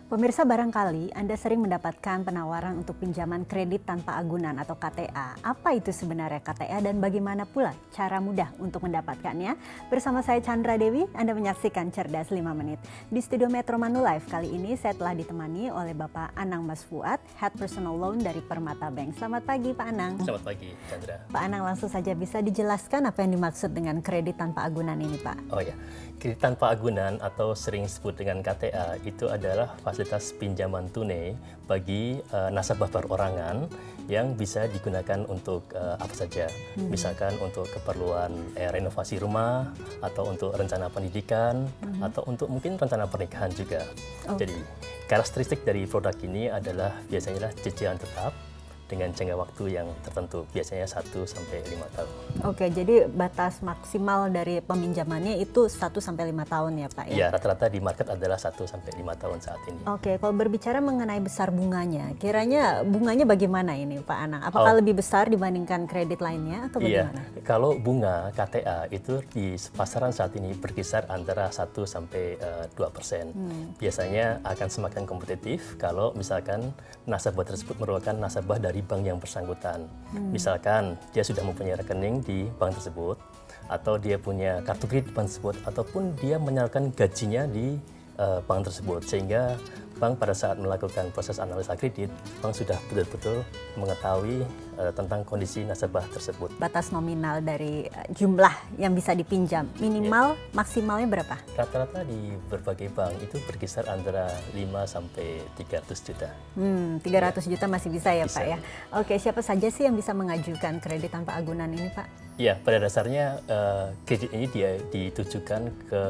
Pemirsa, barangkali Anda sering mendapatkan penawaran untuk pinjaman kredit tanpa agunan atau KTA. Apa itu sebenarnya KTA dan bagaimana pula cara mudah untuk mendapatkannya? Bersama saya Chandra Dewi, Anda menyaksikan Cerdas 5 Menit. Di studio Metro Manulife kali ini saya telah ditemani oleh Bapak Anang Mas Fuad, Head Personal Loan dari Permata Bank. Selamat pagi Pak Anang. Selamat pagi Chandra. Pak Anang, langsung saja bisa dijelaskan apa yang dimaksud dengan kredit tanpa agunan ini Pak? Oh ya, kredit tanpa agunan atau sering disebut dengan KTA itu adalah fasilitas pinjaman tunai bagi nasabah perorangan yang bisa digunakan untuk apa saja. Misalkan untuk keperluan renovasi rumah atau untuk rencana pendidikan atau untuk mungkin rencana pernikahan juga. Jadi karakteristik dari produk ini adalah biasanya cicilan tetap dengan jangka waktu yang tertentu, biasanya 1 sampai 5 tahun. Oke, jadi batas maksimal dari peminjamannya itu 1 sampai 5 tahun ya Pak ya? Iya, rata-rata di market adalah 1 sampai 5 tahun saat ini. Oke, kalau berbicara mengenai besar bunganya, kiranya bunganya bagaimana ini Pak Anang? Apakah lebih besar dibandingkan kredit lainnya atau bagaimana? Iya, kalau bunga KTA itu di pasaran saat ini berkisar antara 1 sampai 2%. Biasanya akan semakin kompetitif kalau misalkan nasabah tersebut merupakan nasabah dari bank yang bersangkutan. Misalkan dia sudah mempunyai rekening di bank tersebut, atau dia punya kartu kredit di bank tersebut, ataupun dia menyalurkan gajinya di bank tersebut, sehingga bank pada saat melakukan proses analisa kredit, bank sudah betul-betul mengetahui tentang kondisi nasabah tersebut. Batas nominal dari jumlah yang bisa dipinjam, minimal maksimalnya berapa? Rata-rata di berbagai bank itu berkisar antara 5 sampai 300 juta. 300 juta masih bisa ya Bisa. Pak ya? Oke, siapa saja sih yang bisa mengajukan kredit tanpa agunan ini Pak? Ya, pada dasarnya kredit ini dia ditujukan ke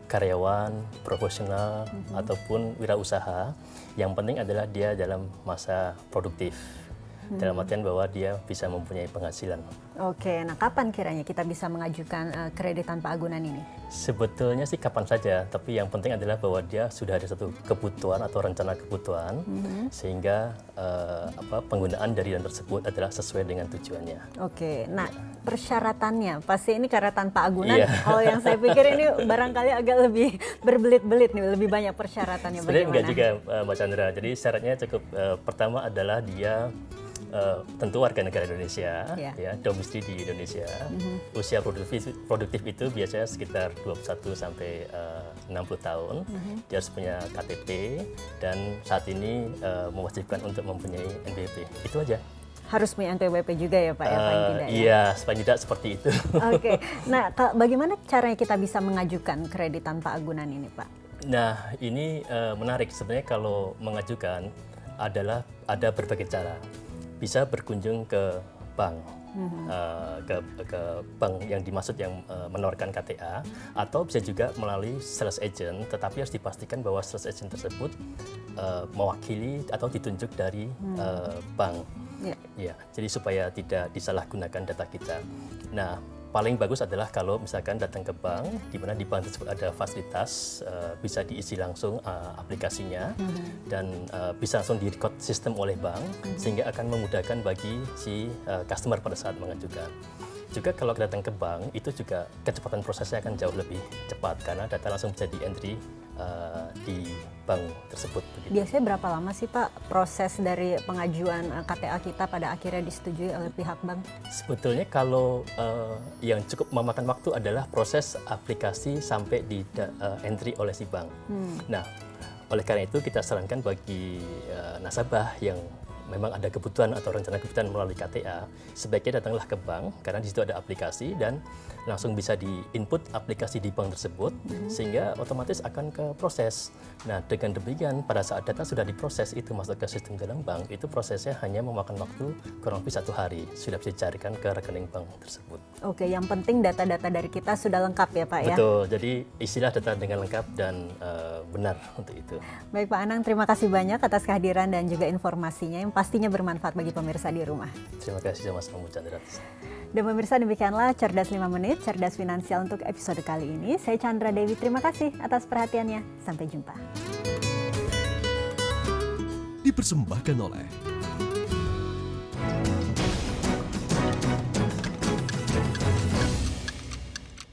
karyawan, profesional, ataupun wirausaha. Yang penting adalah dia dalam masa produktif. Dalam artian bahwa dia bisa mempunyai penghasilan. Oke, nah kapan kiranya kita bisa mengajukan kredit tanpa agunan ini? Sebetulnya sih kapan saja, tapi yang penting adalah bahwa dia sudah ada satu kebutuhan atau rencana kebutuhan, sehingga penggunaan dari dana tersebut adalah sesuai dengan tujuannya. Oke, nah persyaratannya, pasti ini karena tanpa agunan, Iya. kalau yang saya pikir ini barangkali agak lebih berbelit-belit nih, lebih banyak persyaratannya. Sebenarnya enggak bagaimana? juga Mbak Chandra, jadi syaratnya cukup pertama adalah dia tentu warga negara Indonesia, ya, domisili di Indonesia. Usia produktif itu biasanya sekitar 21 sampai 60 tahun. Dia harus punya KTP dan saat ini mewajibkan untuk mempunyai NPWP. Itu aja. Harus punya NPWP juga ya Pak ya, paling tidak ya? Iya, paling tidak seperti itu. Oke, nah bagaimana caranya kita bisa mengajukan kredit tanpa agunan ini Pak? Nah, ini menarik. Sebenarnya kalau mengajukan adalah ada berbagai cara. Bisa berkunjung ke bank, ke bank yang dimaksud yang menawarkan KTA, atau bisa juga melalui sales agent, tetapi harus dipastikan bahwa sales agent tersebut mewakili atau ditunjuk dari bank. Ya, jadi supaya tidak disalahgunakan data kita. Nah, paling bagus adalah kalau misalkan datang ke bank, di mana di bank tersebut ada fasilitas, bisa diisi langsung aplikasinya, dan bisa langsung direkod sistem oleh bank, sehingga akan memudahkan bagi si customer pada saat mengajukan. Juga kalau datang ke bank, itu juga kecepatan prosesnya akan jauh lebih cepat, karena data langsung bisa di-entry di bank tersebut. Begitu. Biasanya berapa lama sih Pak proses dari pengajuan KTA kita pada akhirnya disetujui oleh pihak bank? Sebetulnya kalau yang cukup memakan waktu adalah proses aplikasi sampai di entry oleh si bank. Nah, oleh karena itu kita sarankan bagi nasabah yang memang ada kebutuhan atau rencana kebutuhan melalui KTA, sebaiknya datanglah ke bank karena di situ ada aplikasi dan langsung bisa di-input aplikasi di bank tersebut, sehingga otomatis akan ke proses. Nah, dengan demikian pada saat data sudah diproses itu masuk ke sistem dalam bank, itu prosesnya hanya memakan waktu kurang lebih 1 hari, sudah bisa dicarikan ke rekening bank tersebut. Oke, yang penting data-data dari kita sudah lengkap ya Pak ya? Betul, jadi isilah data dengan lengkap dan benar untuk itu. Baik Pak Anang, terima kasih banyak atas kehadiran dan juga informasinya yang pastinya bermanfaat bagi pemirsa di rumah. Terima kasih sama-sama Bu Chandra. Dan pemirsa, demikianlah Cerdas 5 Menit, Cerdas Finansial untuk episode kali ini. Saya Chandra Dewi, terima kasih atas perhatiannya. Sampai jumpa. Dipersembahkan oleh